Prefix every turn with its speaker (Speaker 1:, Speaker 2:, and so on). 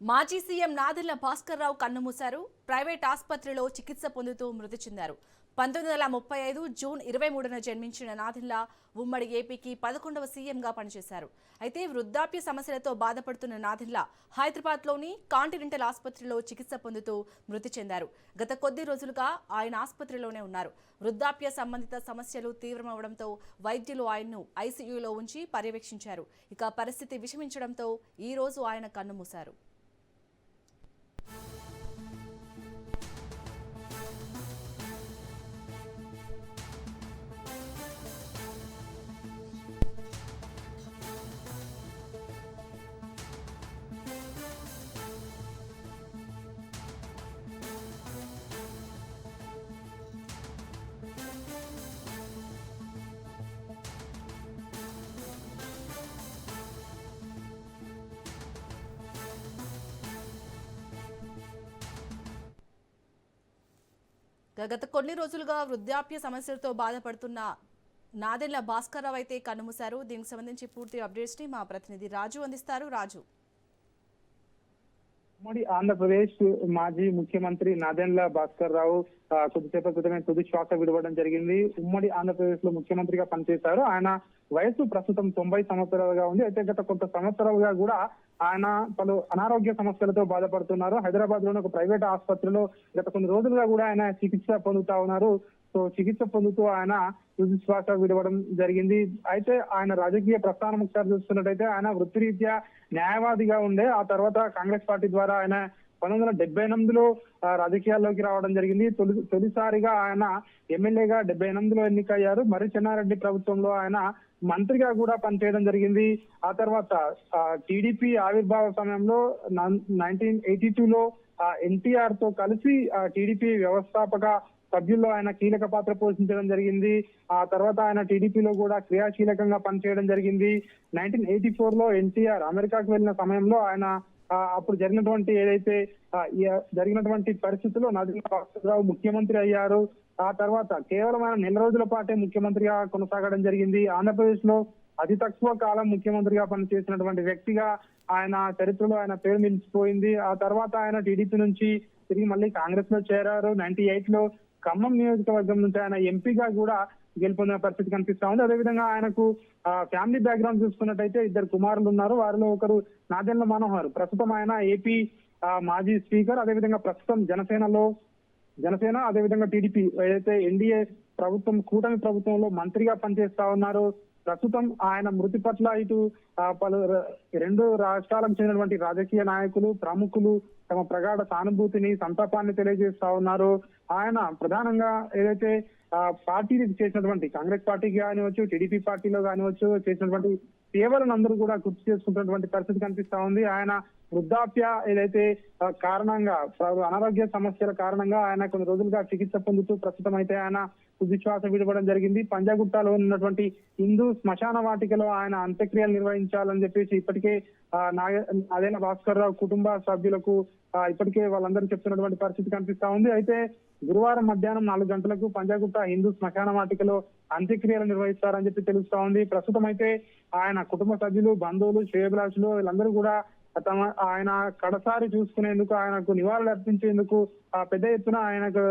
Speaker 1: మాజీ సీఎం నాదెళ్ల భాస్కర్ రావు కన్నుమూశారు. ప్రైవేట్ ఆసుపత్రిలో చికిత్స పొందుతూ మృతి చెందారు. 1935 జూన్ 23న జన్మించిన నాదెళ్ల ఉమ్మడి ఏపీకి 11వ సీఎంగా పనిచేశారు. అయితే వృద్ధాప్య సమస్యలతో బాధపడుతున్న నాదెళ్ల హైదరాబాద్లోని కాంటినెంటల్ ఆసుపత్రిలో చికిత్స పొందుతూ మృతి చెందారు. గత కొద్ది రోజులుగా ఆయన ఆసుపత్రిలోనే ఉన్నారు. వృద్ధాప్య సంబంధిత సమస్యలు తీవ్రమవడంతో వైద్యులు ఆయన్ను ఐసీయూలో ఉంచి పర్యవేక్షించారు. ఇక పరిస్థితి విషమించడంతో ఈ రోజు ఆయన కన్నుమూశారు. గత కొన్ని రోజులుగా వృద్ధాప్య సమస్యలతో బాధపడుతున్న నాదెళ్ల భాస్కర్ రావు అయితే కన్నుమూశారు. దీనికి సంబంధించి పూర్తి అప్డేట్స్ ని మా ప్రతినిధి రాజు అందిస్తారు. రాజు,
Speaker 2: ఉమ్మడి ఆంధ్రప్రదేశ్ మాజీ ముఖ్యమంత్రి నాదెండ్ల భాస్కర్ రావు కొద్దిసేపటి క్రితమే తుది శ్వాస విడవడం జరిగింది. ఉమ్మడి ఆంధ్రప్రదేశ్ లో ముఖ్యమంత్రిగా పనిచేశారు. ఆయన వయసు ప్రస్తుతం 90 సంవత్సరాలుగా ఉంది. అయితే గత కొంత సంవత్సరాలుగా కూడా ఆయన పలు అనారోగ్య సమస్యలతో బాధపడుతున్నారు. హైదరాబాద్ లోని ఒక ప్రైవేట్ ఆసుపత్రిలో గత కొన్ని రోజులుగా కూడా ఆయన చికిత్స పొందుతా ఉన్నారు. సో చికిత్స పొందుతూ ఆయన తుది శ్వాస విడవడం జరిగింది. అయితే ఆయన రాజకీయ ప్రస్థానం ఒకసారి చూస్తున్నట్టయితే ఆయన వృత్తిరీత్యా న్యాయవాదిగా ఉండే, ఆ తర్వాత కాంగ్రెస్ పార్టీ ద్వారా ఆయన 1978లో రాజకీయాల్లోకి రావడం జరిగింది. తొలిసారిగా ఆయన ఎమ్మెల్యేగా 78లో ఎన్నికయ్యారు. మరి చెన్నారెడ్డి ప్రభుత్వంలో ఆయన మంత్రిగా కూడా పనిచేయడం జరిగింది. ఆ తర్వాత టీడీపీ ఆవిర్భావ సమయంలో 1982లో ఎన్టీఆర్ తో కలిసి టీడీపీ వ్యవస్థాపక సభ్యుల్లో ఆయన కీలక పాత్ర పోషించడం జరిగింది. ఆ తర్వాత ఆయన టీడీపీలో కూడా క్రియాశీలకంగా పనిచేయడం జరిగింది. 1984లో ఎన్టీఆర్ అమెరికాకు వెళ్ళిన సమయంలో ఆయన అప్పుడు జరిగినటువంటి పరిస్థితుల్లో నాదెండ్ల భాస్కర్ రావు ముఖ్యమంత్రి అయ్యారు. ఆ తర్వాత కేవలం ఆయన నెల రోజుల పాటే ముఖ్యమంత్రిగా కొనసాగడం జరిగింది. ఆంధ్రప్రదేశ్ లో అతి తక్కువ కాలం ముఖ్యమంత్రిగా పనిచేసినటువంటి వ్యక్తిగా ఆయన చరిత్రలో ఆయన పేరు నిలిచిపోయింది. ఆ తర్వాత ఆయన టీడీపీ నుంచి తిరిగి మళ్ళీ కాంగ్రెస్ లో చేరారు. 98లో ఖమ్మం నియోజకవర్గం నుంచి ఆయన ఎంపీగా కూడా గెలుపొందిన పరిస్థితి కనిపిస్తా ఉంది. అదేవిధంగా ఆయనకు ఫ్యామిలీ బ్యాక్గ్రౌండ్ చూసుకున్నట్టయితే 2 కుమారులు ఉన్నారు. వారిలో ఒకరు నాదెండ్ల మనోహర్. ప్రస్తుతం ఆయన ఏపీ మాజీ స్పీకర్. అదేవిధంగా ప్రస్తుతం జనసేన అదేవిధంగా టీడీపీ ఏదైతే ఎన్డీఏ ప్రభుత్వం కూటమి ప్రభుత్వంలో మంత్రిగా పనిచేస్తా ఉన్నారు. ప్రస్తుతం ఆయన మృతి పట్ల ఇటు పలు 2 రాష్ట్రాలకు చెందినటువంటి రాజకీయ నాయకులు ప్రముఖులు తమ ప్రగాఢ సానుభూతిని సంతాపాన్ని తెలియజేస్తా ఉన్నారు. ఆయన ప్రధానంగా ఏదైతే పార్టీకి చేసినటువంటి కాంగ్రెస్ పార్టీకి కానివచ్చు, టీడీపీ పార్టీలో కానివచ్చు చేసినటువంటి సేవలను అందరూ కూడా గుర్తు చేసుకుంటున్నటువంటి పరిస్థితి కనిపిస్తా ఉంది. ఆయన వృద్ధాప్య ఏదైతే కారణంగా అనారోగ్య సమస్యల కారణంగా ఆయన కొన్ని రోజులుగా చికిత్స పొందుతూ ప్రస్తుతం అయితే ఆయన తుదిశ్వాస విడవడం జరిగింది. పంజాగుట్టలో ఉన్నటువంటి హిందూ శ్మశాన వాటికలో ఆయన అంత్యక్రియలు నిర్వహించాలని చెప్పేసి ఇప్పటికే నాదెండ్ల భాస్కర్ రావు కుటుంబ సభ్యులకు ఇప్పటికే వాళ్ళందరూ చెప్తున్నటువంటి పరిస్థితి కనిపిస్తా ఉంది. అయితే గురువారం మధ్యాహ్నం 4 గంటలకు పంజాగుట్ట హిందూ శ్మశాన వాటికలో అంత్యక్రియలు నిర్వహిస్తారని చెప్పి తెలుస్తా ఉంది. ప్రస్తుతం అయితే ఆయన కుటుంబ సభ్యులు, బంధువులు, శ్రేయోభిలాషులు వీళ్ళందరూ కూడా ఆయన కడసారి చూసుకునేందుకు, ఆయనకు నివాళులు అర్పించేందుకు పెద్ద ఎత్తున ఆయనకు